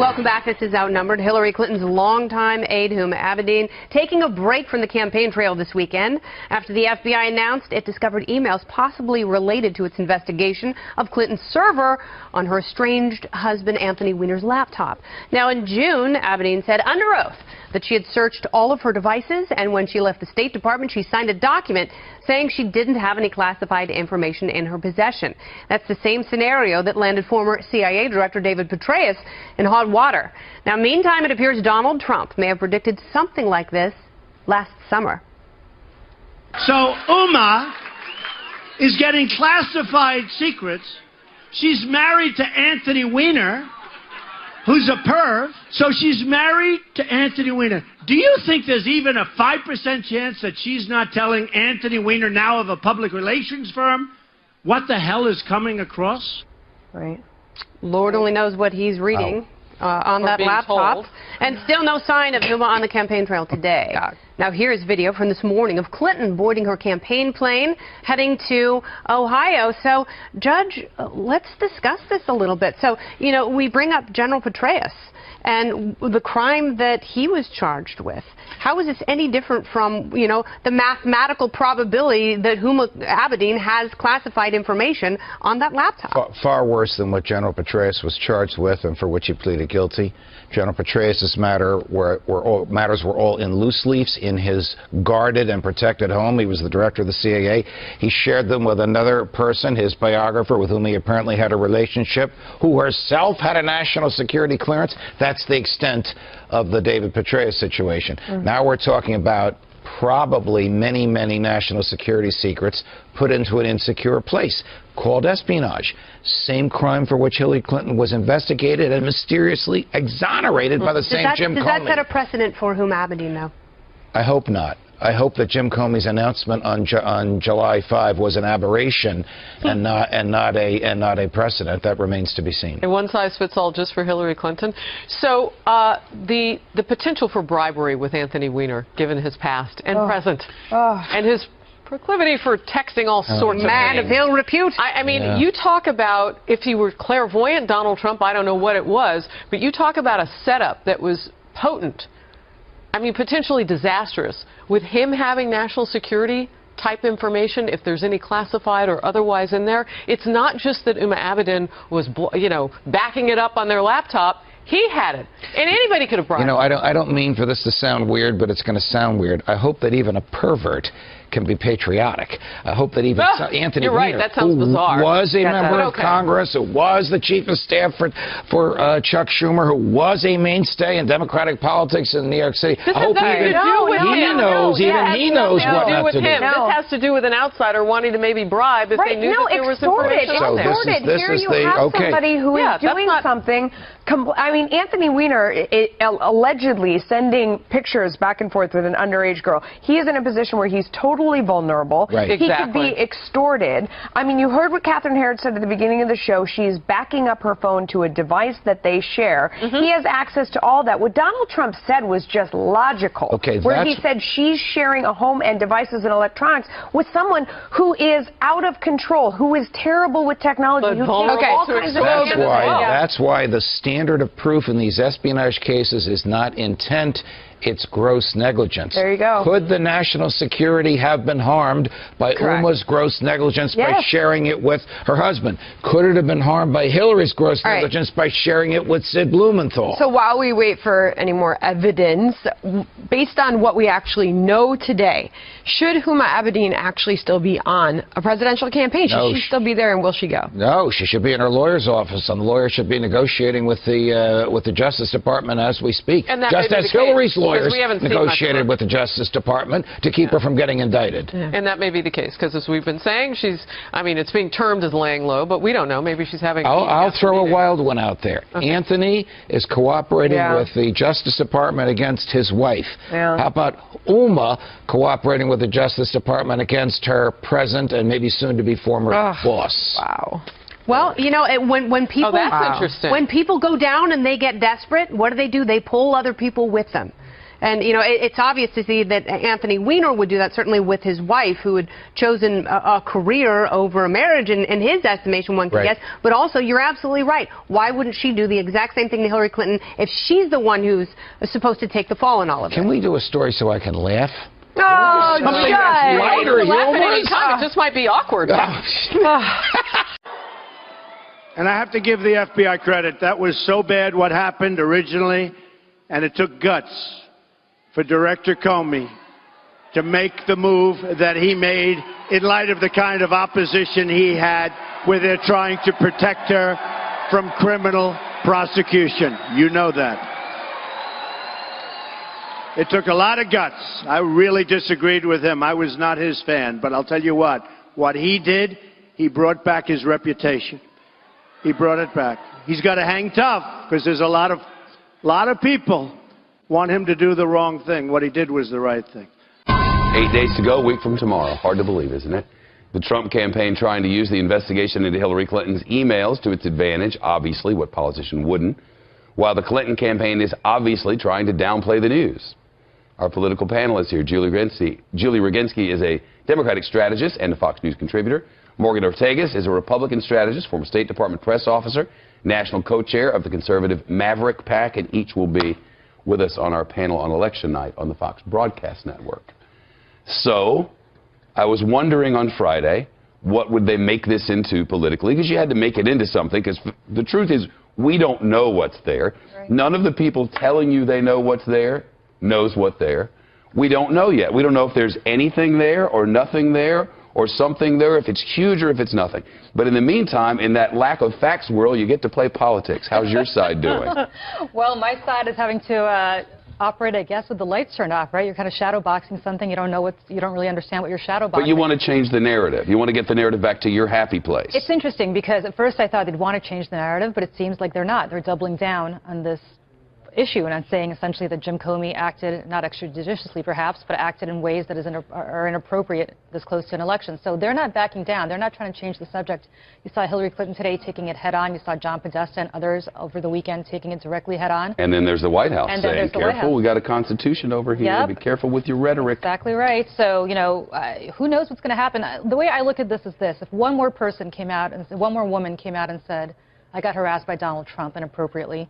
Welcome back. This is Outnumbered. Hillary Clinton's longtime aide, Huma Abedin, taking a break from the campaign trail this weekend after the FBI announced it discovered emails possibly related to its investigation of Clinton's server on her estranged husband Anthony Weiner's laptop. Now, in June, Abedin said under oath that she had searched all of her devices, and when she left the State Department, she signed a document saying she didn't have any classified information in her possession. That's the same scenario that landed former CIA Director David Petraeus in hot water. Now, meantime, it appears Donald Trump may have predicted something like this last summer. So Huma is getting classified secrets. She's married to Anthony Weiner, who's a perv. So she's married to Anthony Weiner. Do you think there's even a 5% chance that she's not telling Anthony Weiner, now of a public relations firm, what the hell is coming across? Right. Lord only knows what he's reading on that laptop. Told. And still no sign of Huma on the campaign trail today. Now, here's video from this morning of Clinton boarding her campaign plane, heading to Ohio. So, Judge, let's discuss this a little bit. So, you know, we bring up General Petraeus and the crime that he was charged with. How is this any different from, you know, the mathematical probability that Huma Abedin has classified information on that laptop? Far worse than what General Petraeus was charged with and for which he pleaded guilty. General Petraeus' matters were all in loose leaves in his guarded and protected home. He was the director of the CIA. He shared them with another person, his biographer, with whom he apparently had a relationship, who herself had a national security clearance. That's the extent of the David Petraeus situation. Now we're talking about probably many, many national security secrets put into an insecure place called espionage. Same crime for which Hillary Clinton was investigated and mysteriously exonerated by the same Jim Comey. Does that set a precedent for Huma Abedin, though? I hope not. I hope that Jim Comey's announcement on July 5 was an aberration and not a precedent. That remains to be seen. A one size fits all just for Hillary Clinton. So the potential for bribery with Anthony Weiner, given his past and present, and his proclivity for texting all sorts of man of ill repute. I mean, you talk about, if he were clairvoyant, Donald Trump, I don't know what it was, but you talk about a setup that was potent. I mean, potentially disastrous. With him having national security type information, if there's any classified or otherwise in there, it's not just that Huma Abedin was, you know, backing it up on their laptop. He had it, and anybody could have bribed him. You know, I don't mean for this to sound weird, but it's going to sound weird. I hope that even a pervert can be patriotic. I hope that even Anthony Weiner, that sounds bizarre. Who was a member of Congress, who was the chief of staff for Chuck Schumer, who was a mainstay in Democratic politics in New York City. This I hope he knows what not to do. This has to do with an outsider wanting to maybe bribe if they knew that there was information on there. Here you have somebody who is doing something. I mean, Anthony Weiner allegedly sending pictures back and forth with an underage girl. He is in a position where he's totally vulnerable. Right. He could be extorted. I mean, you heard what Catherine Herod said at the beginning of the show. She's backing up her phone to a device that they share. He has access to all that. What Donald Trump said was just logical. Where he said she's sharing a home and devices and electronics with someone who is out of control, who is terrible with technology, who all kinds of That's why the standard of proof in these espionage cases is not intent, it's gross negligence. There you go. Could the national security have been harmed by Huma's gross negligence by sharing it with her husband? Could it have been harmed by Hillary's gross negligence by sharing it with Sid Blumenthal? So while we wait for any more evidence, based on what we actually know today, should Huma Abedin actually still be on a presidential campaign? Should she still be there, and will she go? No, she should be in her lawyer's office, and the lawyer should be negotiating with the Justice Department as we speak. And just as Hillary's lawyers negotiated with the Justice Department to keep her from getting indicted. And that may be the case, because as we've been saying, I mean, it's being termed as laying low, but we don't know. Maybe she's having... I'll throw a wild one out there. Anthony is cooperating with the Justice Department against his wife. How about Huma cooperating with the Justice Department against her present and maybe soon-to-be former boss? Wow. Well, you know, when people that's interesting. When people go down and they get desperate, what do? They pull other people with them. And, you know, it's obvious to see that Anthony Weiner would do that, certainly with his wife, who had chosen a career over a marriage, in his estimation, one could guess. But also, you're absolutely right. Why wouldn't she do the exact same thing to Hillary Clinton if she's the one who's supposed to take the fall in all of it? Can we do a story so I can laugh? Oh, something that's lighter humor. It just might be awkward. And I have to give the FBI credit. That was so bad what happened originally, and it took guts for Director Comey to make the move that he made in light of the kind of opposition he had, where they're trying to protect her from criminal prosecution. You know that. It took a lot of guts. I really disagreed with him. I was not his fan. But I'll tell you what he did, he brought back his reputation. He brought it back. He's got to hang tough, because there's a lot of people want him to do the wrong thing. What he did was the right thing. 8 days to go, a week from tomorrow. Hard to believe, isn't it? The Trump campaign trying to use the investigation into Hillary Clinton's emails to its advantage, obviously, what politician wouldn't, while the Clinton campaign is obviously trying to downplay the news. Our political panelist here, Julie Rogensky, is a Democratic strategist and a Fox News contributor. Morgan Ortagus is a Republican strategist, former State Department press officer, national co-chair of the conservative Maverick PAC, and each will be with us on our panel on election night on the Fox Broadcast Network. So, I was wondering on Friday, what would they make this into politically? Because you had to make it into something, because the truth is, we don't know what's there. Right. None of the people telling you they know what's there knows what's there. We don't know yet. We don't know if there's anything there or nothing there or something there, if it's huge or if it's nothing. But in the meantime, in that lack of facts world, you get to play politics. How's your side doing? Well, my side is having to operate, I guess, with the lights turned off, right? You're kind of shadow boxing something. You don't know you don't really understand what you're shadow boxing. But you want to change the narrative. You want to get the narrative back to your happy place. It's interesting, because at first I thought they'd want to change the narrative, but it seems like they're not. They're doubling down on this issue, and I'm saying essentially that Jim Comey acted, not extrajudiciously perhaps, but acted in ways that are inappropriate this close to an election. So they're not backing down. They're not trying to change the subject. You saw Hillary Clinton today taking it head on. You saw John Podesta and others over the weekend taking it directly head on. And then there's the White House saying, careful, we got a constitution over here. Yep. Be careful with your rhetoric. Exactly right. So, you know, who knows what's going to happen. The way I look at this is this. If one more person came out, and one more woman came out and said, I got harassed by Donald Trump inappropriately,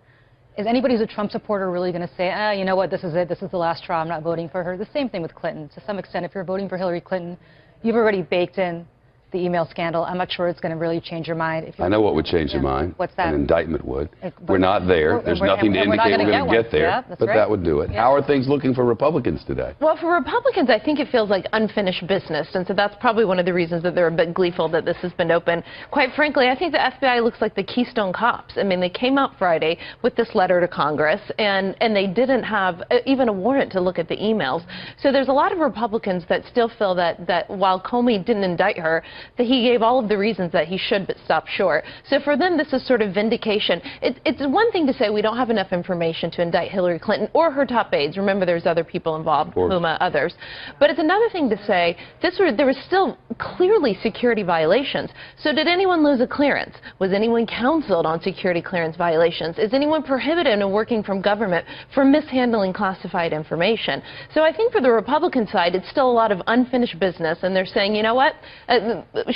is anybody who's a Trump supporter really going to say, you know what, this is it, this is the last straw, I'm not voting for her? The same thing with Clinton. To some extent, if you're voting for Hillary Clinton, you've already baked in the email scandal. I'm not sure it's going to really change your mind. I know what would change your mind. What's that? An indictment would. We're not there. There's nothing to indicate we're going to get there. Yeah, but that would do it. Yeah. How are things looking for Republicans today? Well, for Republicans, I think it feels like unfinished business. And so that's probably one of the reasons that they're a bit gleeful that this has been open. Quite frankly, I think the FBI looks like the Keystone Cops. I mean, they came out Friday with this letter to Congress, and they didn't have even a warrant to look at the emails. So there's a lot of Republicans that still feel that while Comey didn't indict her, that he gave all of the reasons that he should but stopped short. So for them, this is sort of vindication. It's one thing to say we don't have enough information to indict Hillary Clinton or her top aides. Remember, there's other people involved, Huma, others. But it's another thing to say there was still clearly security violations. So did anyone lose a clearance? Was anyone counseled on security clearance violations? Is anyone prohibited in working from government for mishandling classified information? So I think for the Republican side, it's still a lot of unfinished business, and they're saying, you know what,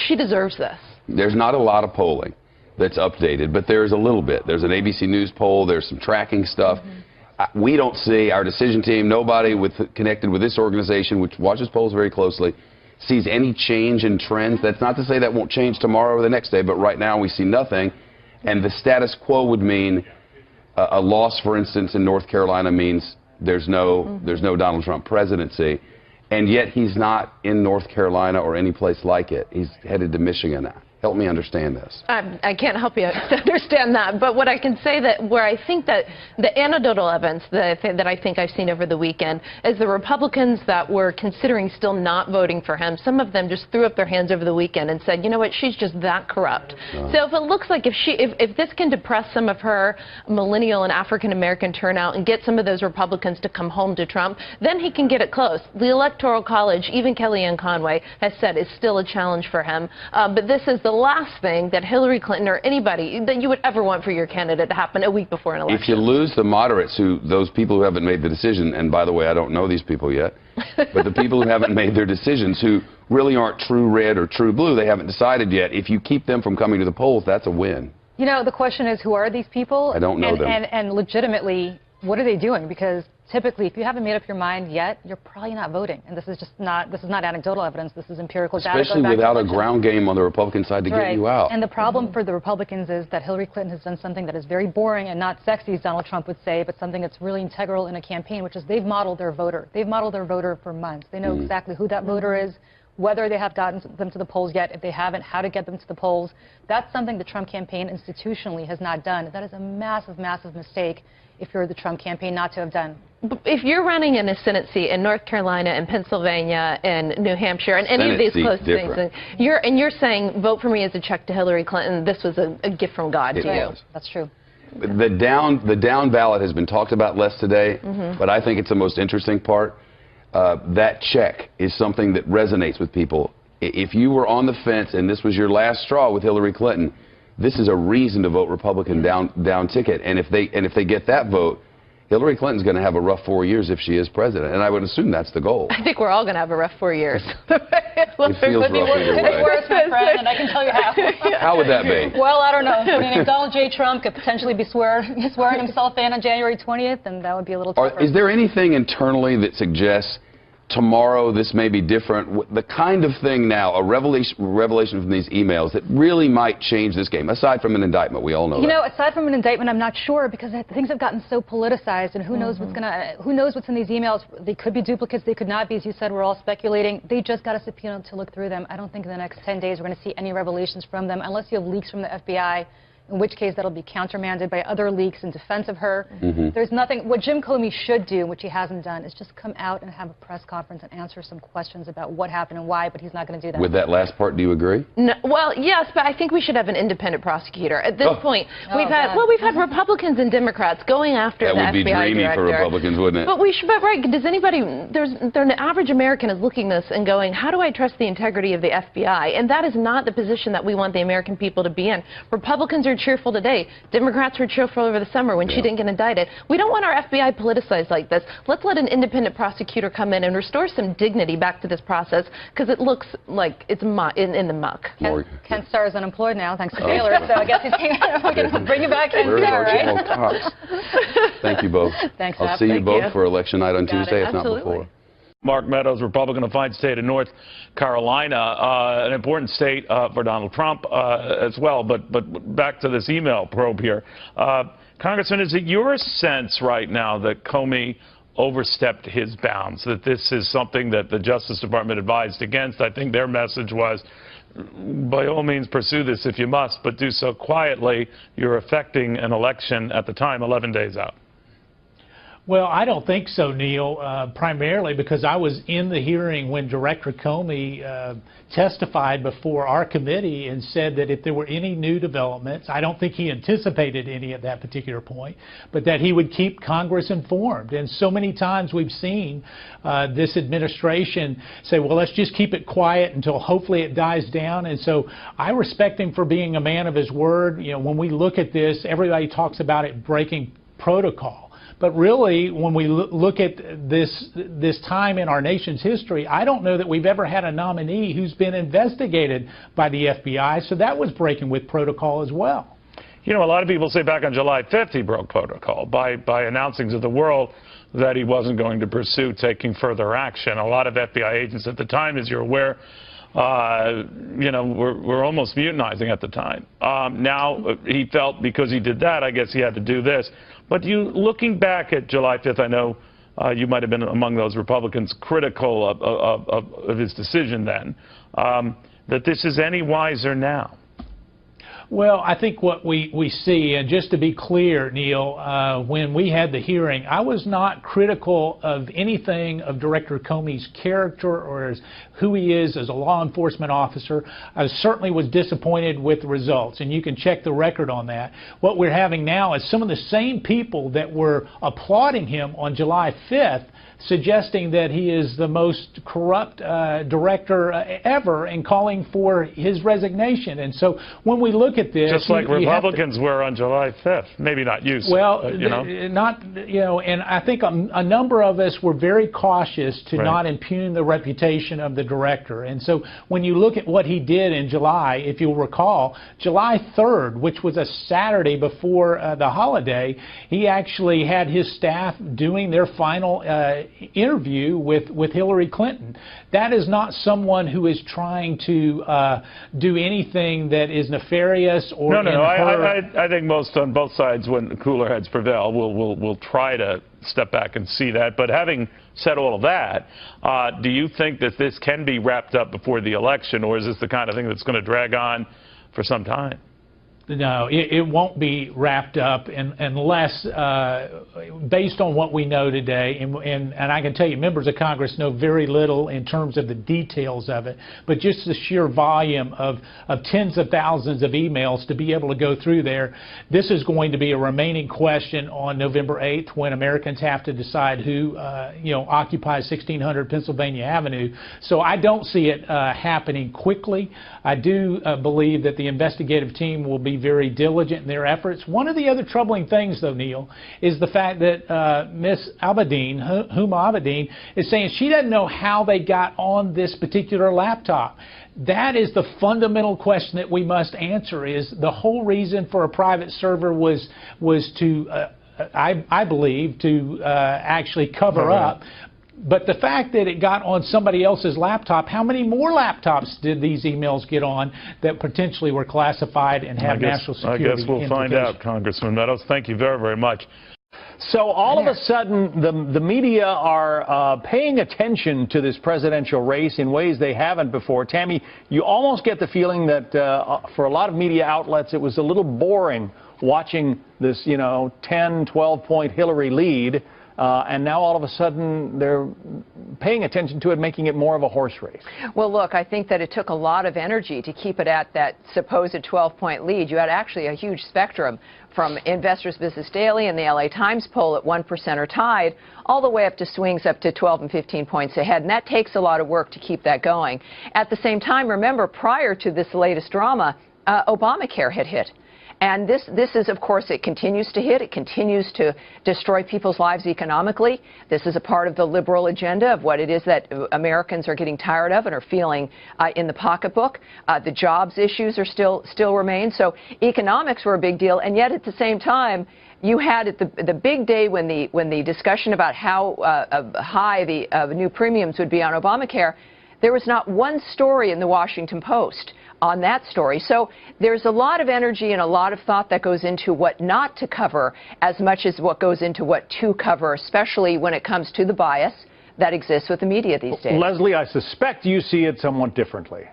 she deserves this. There's not a lot of polling that's updated, but there's a little bit. There's an ABC News poll. There's some tracking stuff. We don't see, our decision team, nobody connected with this organization, which watches polls very closely, sees any change in trends. That's not to say that won't change tomorrow or the next day, but right now we see nothing. And the status quo would mean a loss, for instance, in North Carolina means there's no Donald Trump presidency. And yet he's not in North Carolina or any place like it. He's headed to Michigan now. Help me understand this. I can't help you understand that. But what I can say that where I think that the anecdotal evidence that I think I've seen over the weekend is the Republicans that were considering still not voting for him, some of them just threw up their hands over the weekend and said, you know what, she's just that corrupt. So if it looks like if this can depress some of her millennial and African-American turnout and get some of those Republicans to come home to Trump, then he can get it close. The Electoral College, even Kellyanne Conway has said, is still a challenge for him. But this is the last thing that Hillary Clinton or anybody that you would ever want for your candidate to happen a week before an election. If you lose the moderates, those people who haven't made the decision, and by the way, I don't know these people yet, but the people who haven't made their decisions, who really aren't true red or true blue, they haven't decided yet. If you keep them from coming to the polls, that's a win. You know, the question is, who are these people? I don't know them. And legitimately, what are they doing? Because typically, if you haven't made up your mind yet, you're probably not voting. And this is not anecdotal evidence. This is empirical data. Especially without a ground game on the Republican side to get you out. And the problem for the Republicans is that Hillary Clinton has done something that is very boring and not sexy, as Donald Trump would say, but something that's really integral in a campaign, which is they've modeled their voter. They've modeled their voter for months. They know exactly who that voter is, whether they have gotten them to the polls yet. If they haven't, how to get them to the polls. That's something the Trump campaign institutionally has not done. That is a massive, massive mistake if you're the Trump campaign not to have done. If you're running in a Senate seat in North Carolina and Pennsylvania and New Hampshire and any of these close things, and you're saying vote for me as a check to Hillary Clinton, this was a gift from God to you. That's true. The down ballot has been talked about less today, but I think it's the most interesting part. That check is something that resonates with people. If you were on the fence and this was your last straw with Hillary Clinton, this is a reason to vote Republican down ticket. And if they get that vote, Hillary Clinton's going to have a rough 4 years if she is president, and I would assume that's the goal. I think we're all going to have a rough 4 years. It feels rough either way. Worse, my friend, and I can tell you how. How would that be? Well, I don't know. Somebody named Donald J. Trump could potentially be swearing himself in on January 20th, and that would be a little tougher. Is there anything internally that suggests tomorrow this may be different? The kind of thing now, a revelation from these emails that really might change this game, aside from an indictment. We all know that. You know, aside from an indictment, I'm not sure, because things have gotten so politicized, and who knows what's in these emails. They could be duplicates, they could not be. As you said, we're all speculating. They just got a subpoena to look through them. I don't think in the next 10 days we're going to see any revelations from them, unless you have leaks from the FBI, in which case that'll be countermanded by other leaks in defense of her. There's nothing. What Jim Comey should do, which he hasn't done, is just come out and have a press conference and answer some questions about what happened and why, but he's not going to do that. With that last part, do you agree? No, well, yes, but I think we should have an independent prosecutor. At this point, we've had Republicans and Democrats going after the FBI director. That would be dreamy for Republicans, wouldn't it? But right, does anybody, the average American is looking at this and going, how do I trust the integrity of the FBI? And that is not the position that we want the American people to be in. Republicans are cheerful today. Democrats were cheerful over the summer when she didn't get indicted. We don't want our FBI politicized like this. Let's let an independent prosecutor come in and restore some dignity back to this process, because it looks like it's in the muck. Ken Starr is unemployed now, thanks to Taylor, so I guess we can bring you back, Ken Starr, right? Thank you both. Thanks, I'll see you both for Election Night on Tuesday, if not before. Mark Meadows, Republican of fine state of North Carolina, an important state for Donald Trump as well. But back to this email probe here. Congressman, is it your sense right now that Comey overstepped his bounds, that this is something that the Justice Department advised against? I think their message was, by all means pursue this if you must, but do so quietly. You're affecting an election at the time 11 days out. Well, I don't think so, Neil, primarily because I was in the hearing when Director Comey testified before our committee and said that if there were any new developments, I don't think he anticipated any at that particular point, but that he would keep Congress informed. And so many times we've seen this administration say, well, let's just keep it quiet until hopefully it dies down. And so I respect him for being a man of his word. You know, when we look at this, everybody talks about it breaking protocol. But really, when we look at this time in our nation's history, I don't know that we've ever had a nominee who's been investigated by the FBI, so that was breaking with protocol as well. You know, a lot of people say back on July 5th he broke protocol by announcing to the world that he wasn't going to pursue taking further action. A lot of FBI agents at the time, as you're aware, you know, were almost mutiny at the time. Now he felt because he did that, I guess he had to do this. But looking back at July 5th, I know you might have been among those Republicans critical of his decision then, that this is any wiser now. Well, I think what we see, and just to be clear, Neil, when we had the hearing, I was not critical of anything of Director Comey's character or who he is as a law enforcement officer. I certainly was disappointed with the results, and you can check the record on that. What we're having now is some of the same people that were applauding him on July 5th suggesting that he is the most corrupt director ever and calling for his resignation. And so when we look at this, just like Republicans were on July 5th, maybe not you, well, you know, and I think a number of us were very cautious to not impugn the reputation of the director. And so when you look at what he did in July, if you'll recall, July 3rd, which was a Saturday before the holiday, he actually had his staff doing their final interview with Hillary Clinton. That is not someone who is trying to do anything that is nefarious or I think most on both sides, when cooler heads prevail, will try to step back and see that. But having said all of that, do you think that this can be wrapped up before the election, or is this the kind of thing that's going to drag on for some time? No, it won't be wrapped up unless, based on what we know today, and I can tell you members of Congress know very little in terms of the details of it, but just the sheer volume of tens of thousands of emails to be able to go through there, this is going to be a remaining question on November 8th when Americans have to decide who occupies 1600 Pennsylvania Avenue. So I don't see it happening quickly. I do believe that the investigative team will be very diligent in their efforts. One of the other troubling things, though, Neil, is the fact that Miss Abedin, Huma Abedin, is saying she doesn't know how they got on this particular laptop. That is the fundamental question that we must answer. Is the whole reason for a private server was to, I believe, to actually cover up. But the fact that it got on somebody else's laptop, how many more laptops did these emails get on that potentially were classified and have national security I guess we'll find out, Congressman Meadows. Thank you very, very much. So all of a sudden, the media are paying attention to this presidential race in ways they haven't before. Tammy, you almost get the feeling that for a lot of media outlets, it was a little boring watching this, 10, 12-point Hillary lead. And now all of a sudden they're paying attention to it, making it more of a horse race. Well, look, I think that it took a lot of energy to keep it at that supposed 12-point lead. You had actually a huge spectrum from Investors Business Daily and the LA Times poll at 1% or tied, all the way up to swings up to 12 and 15 points ahead. And that takes a lot of work to keep that going. At the same time, remember, prior to this latest drama, Obamacare had hit. And this is, of course, it continues to hit. It continues to destroy people's lives economically. This is a part of the liberal agenda of what it is that Americans are getting tired of and are feeling in the pocketbook. The jobs issues are still remain. So economics were a big deal. And yet, at the same time, you had at the big day when the discussion about how high the new premiums would be on Obamacare, there was not one story in the Washington Post on that story. So there's a lot of energy and a lot of thought that goes into what not to cover as much as what goes into what to cover, especially when it comes to the bias that exists with the media these days. Leslie, I suspect you see it somewhat differently.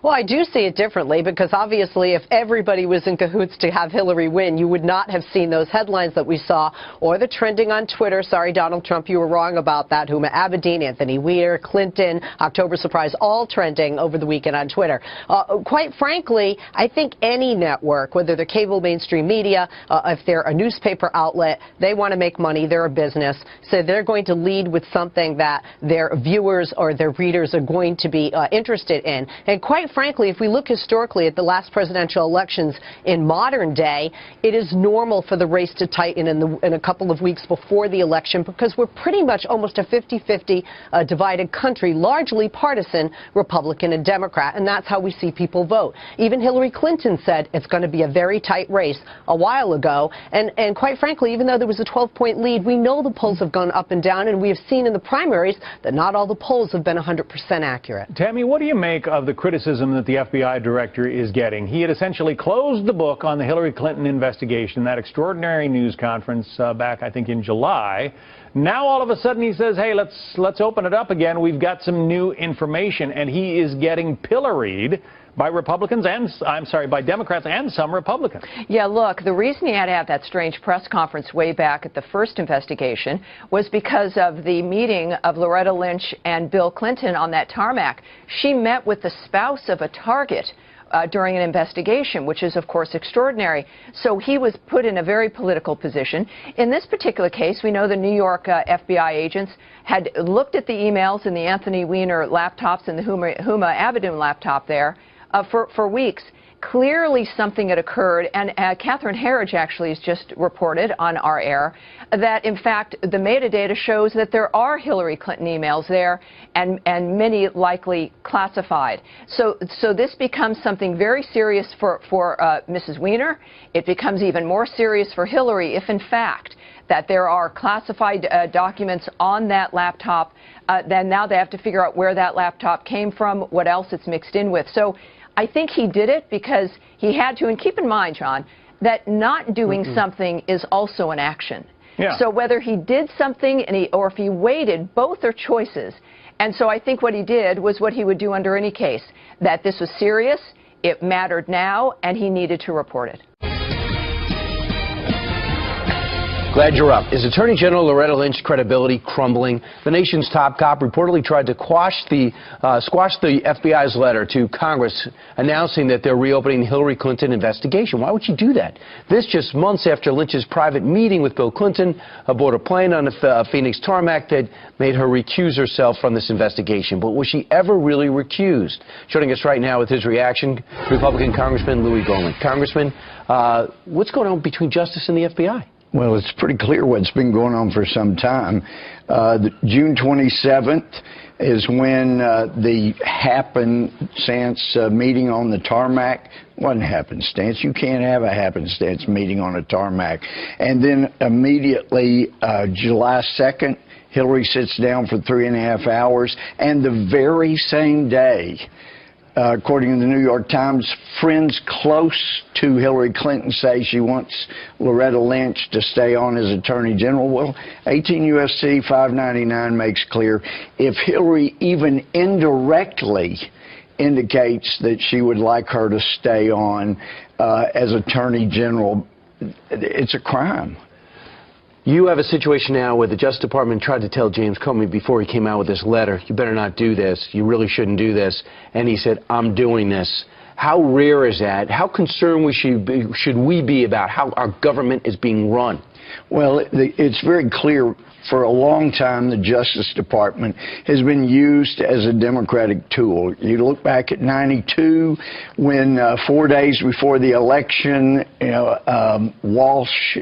Well, I do see it differently because obviously if everybody was in cahoots to have Hillary win, you would not have seen those headlines that we saw or the trending on Twitter. Sorry, Donald Trump, you were wrong about that. Huma Abedin, Anthony Weiner, Clinton, October surprise, all trending over the weekend on Twitter. Quite frankly, I think any network, whether they're cable mainstream media, if they're a newspaper outlet, they want to make money. They're a business. So they're going to lead with something that their viewers or their readers are going to be interested in. And quite frankly, if we look historically at the last presidential elections in modern day, it is normal for the race to tighten in a couple of weeks before the election because we're pretty much almost a 50-50 divided country, largely partisan, Republican and Democrat, and that's how we see people vote. Even Hillary Clinton said it's going to be a very tight race a while ago, and quite frankly, even though there was a 12-point lead, we know the polls have gone up and down, and we have seen in the primaries that not all the polls have been 100% accurate. Tammy, what do you make of the criticism that the FBI director is getting? He had essentially closed the book on the Hillary Clinton investigation, that extraordinary news conference back, I think, in July. Now, all of a sudden, he says, hey, let's open it up again. We've got some new information, and he is getting pilloried by Republicans and, by Democrats and some Republicans. Yeah, look, the reason he had to have that strange press conference way back at the first investigation was because of the meeting of Loretta Lynch and Bill Clinton on that tarmac. She met with the spouse of a target during an investigation, which is, of course, extraordinary. So he was put in a very political position. In this particular case, we know the New York FBI agents had looked at the emails in the Anthony Weiner laptops and the Huma Abedin laptop there for weeks. Clearly something had occurred, and Catherine Herridge actually has just reported on our air that, in fact, the metadata shows that there are Hillary Clinton emails there, and many likely classified. So this becomes something very serious for Mrs. Weiner. It becomes even more serious for Hillary if, in fact, that there are classified documents on that laptop. Then now they have to figure out where that laptop came from, what else it's mixed in with. So I think he did it because he had to. And keep in mind, John, that not doing something is also an action. Yeah. So whether he did something or if he waited, both are choices. And so I think what he did was what he would do under any case, that this was serious, it mattered now, and he needed to report it. Glad you're up. Is Attorney General Loretta Lynch's credibility crumbling? The nation's top cop reportedly tried to squash the FBI's letter to Congress announcing that they're reopening the Hillary Clinton investigation. Why would she do that? This just months after Lynch's private meeting with Bill Clinton aboard a plane on the Phoenix tarmac that made her recuse herself from this investigation. But was she ever really recused? Joining us right now with his reaction, Republican Congressman Louis Gohmert. Congressman, what's going on between Justice and the FBI? Well, it's pretty clear what's been going on for some time. June 27th is when the happenstance meeting on the tarmac wasn't happenstance. You can't have a happenstance meeting on a tarmac. And then immediately, July 2nd, Hillary sits down for 3.5 hours. And the very same day, according to the New York Times, friends close to Hillary Clinton say she wants Loretta Lynch to stay on as Attorney General. Well, 18 U.S.C. 599 makes clear if Hillary even indirectly indicates that she would like her to stay on as Attorney General, it's a crime. You have a situation now where the Justice Department tried to tell James Comey before he came out with this letter, you better not do this, you really shouldn't do this, and he said, I'm doing this. How rare is that? How concerned should we be about how our government is being run? Well, it's very clear. For a long time, the Justice Department has been used as a Democratic tool. You look back at '92, when 4 days before the election, Walsh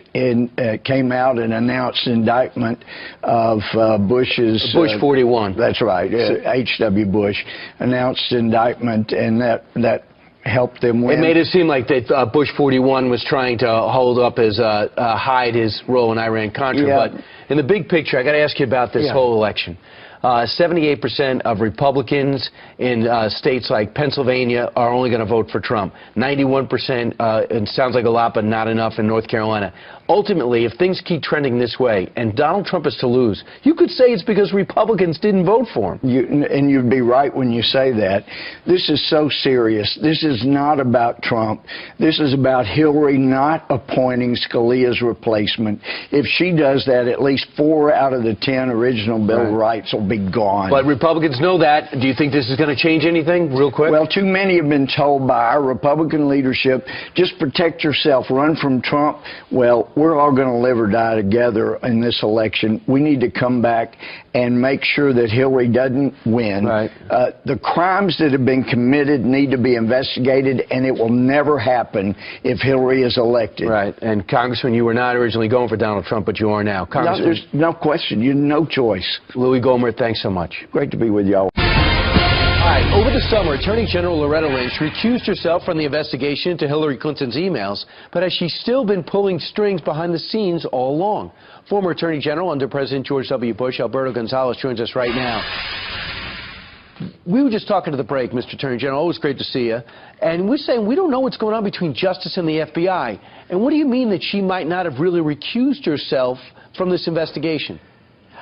came out and announced indictment of Bush's... Bush 41. That's right. H.W. Bush announced indictment, and that helped them win. It made it seem like that Bush 41 was trying to hold up hide his role in Iran-Contra. Yeah. But in the big picture, I got to ask you about this whole election. 78% of Republicans in states like Pennsylvania are only going to vote for Trump. 91%, it sounds like a lot, but not enough in North Carolina. Ultimately, if things keep trending this way and Donald Trump is to lose, you could say it's because Republicans didn't vote for him. And you'd be right when you say that. This is so serious. This is not about Trump. This is about Hillary not appointing Scalia's replacement. If she does that, at least 4 out of the 10 original Bill of Rights will be gone. But Republicans know that. Do you think this is going to change anything real quick? Well, too many have been told by our Republican leadership, just protect yourself, run from Trump. Well, we're all going to live or die together in this election. We need to come back and make sure that Hillary doesn't win. Right. The crimes that have been committed need to be investigated, and it will never happen if Hillary is elected. Right. And Congressman, you were not originally going for Donald Trump, but you are now. No, there's no question. You have no choice. Louis Gohmert, thanks so much. Great to be with y'all. All right. Over the summer, Attorney General Loretta Lynch recused herself from the investigation into Hillary Clinton's emails, but has she still been pulling strings behind the scenes all along? Former Attorney General under President George W. Bush, Alberto Gonzales, joins us right now. We were just talking to the break, Mr. Attorney General. Always great to see you. And we're saying we don't know what's going on between Justice and the FBI. And what do you mean that she might not have really recused herself from this investigation?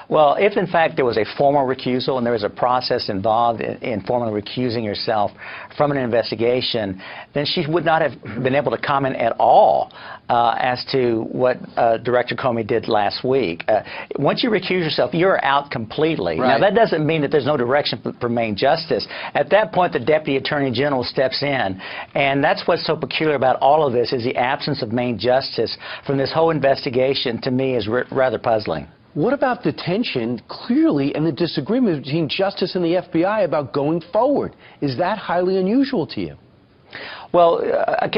Well, if in fact there was a formal recusal and there was a process involved in formally recusing yourself from an investigation, then she would not have been able to comment at all as to what Director Comey did last week. Once you recuse yourself, you're out completely. Right. Now, that doesn't mean that there's no direction for Maine Justice. At that point, the Deputy Attorney General steps in, and that's what's so peculiar about all of this is the absence of Maine Justice from this whole investigation, to me, is rather puzzling. What about the tension, clearly, and the disagreement between Justice and the FBI about going forward? Is that highly unusual to you? Well,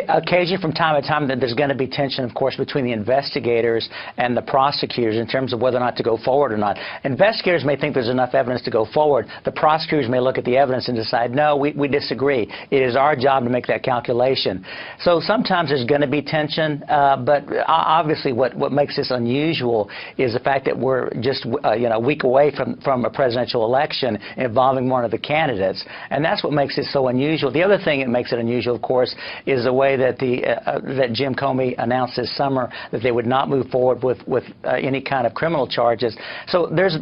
occasionally from time to time there's going to be tension, of course, between the investigators and the prosecutors in terms of whether or not to go forward or not. Investigators may think there's enough evidence to go forward. The prosecutors may look at the evidence and decide, no, we disagree. It is our job to make that calculation. So sometimes there's going to be tension, but obviously what makes this unusual is the fact that we're just a week away from a presidential election involving one of the candidates, and that's what makes it so unusual. The other thing that makes it unusual, of course, is the way that that Jim Comey announced this summer that they would not move forward with any kind of criminal charges. So there's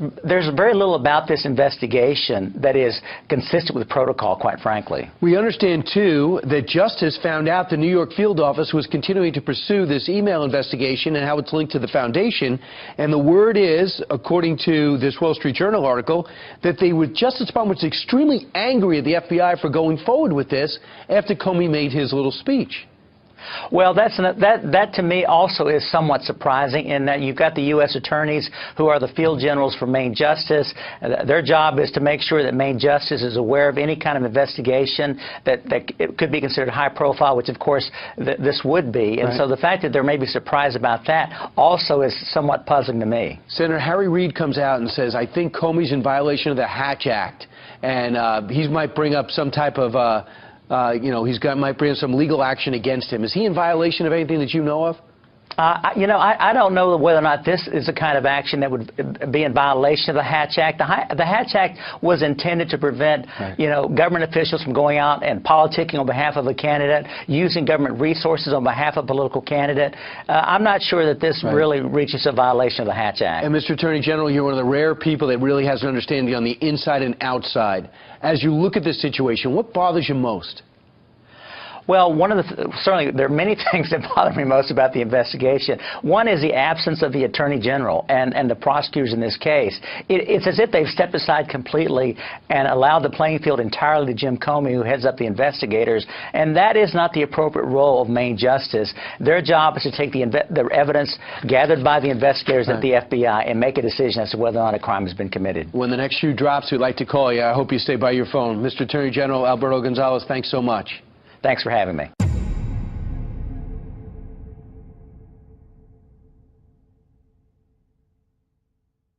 very little about this investigation that is consistent with protocol, quite frankly. We understand, too, that Justice found out the New York field office was continuing to pursue this email investigation and how it's linked to the foundation. And the word is, according to this Wall Street Journal article, that Justice Department was extremely angry at the FBI for going forward with this after Comey made his little speech. Well, that to me also is somewhat surprising in that you've got the U.S. attorneys who are the field generals for Maine Justice. Their job is to make sure that Maine Justice is aware of any kind of investigation that it could be considered high profile, which of course this would be. And so the fact that there may be surprise about that also is somewhat puzzling to me. Senator Harry Reid comes out and says, I think Comey's in violation of the Hatch Act, and he might bring up some type of might bring some legal action against him. Is he in violation of anything that you know of? I don't know whether or not this is the kind of action that would be in violation of the Hatch Act. The Hatch Act was intended to prevent, government officials from going out and politicking on behalf of a candidate, using government resources on behalf of a political candidate. I'm not sure that this really reaches a violation of the Hatch Act. And Mr. Attorney General, you're one of the rare people that really has an understanding on the inside and outside. As you look at this situation, what bothers you most? Well, certainly there are many things that bother me most about the investigation. One is the absence of the Attorney General and the prosecutors in this case. It's as if they've stepped aside completely and allowed the playing field entirely to Jim Comey, who heads up the investigators, and that is not the appropriate role of Maine Justice. Their job is to take the evidence gathered by the investigators at the FBI and make a decision as to whether or not a crime has been committed. When the next shoe drops, we'd like to call you. I hope you stay by your phone. Mr. Attorney General Alberto Gonzales, thanks so much. Thanks for having me.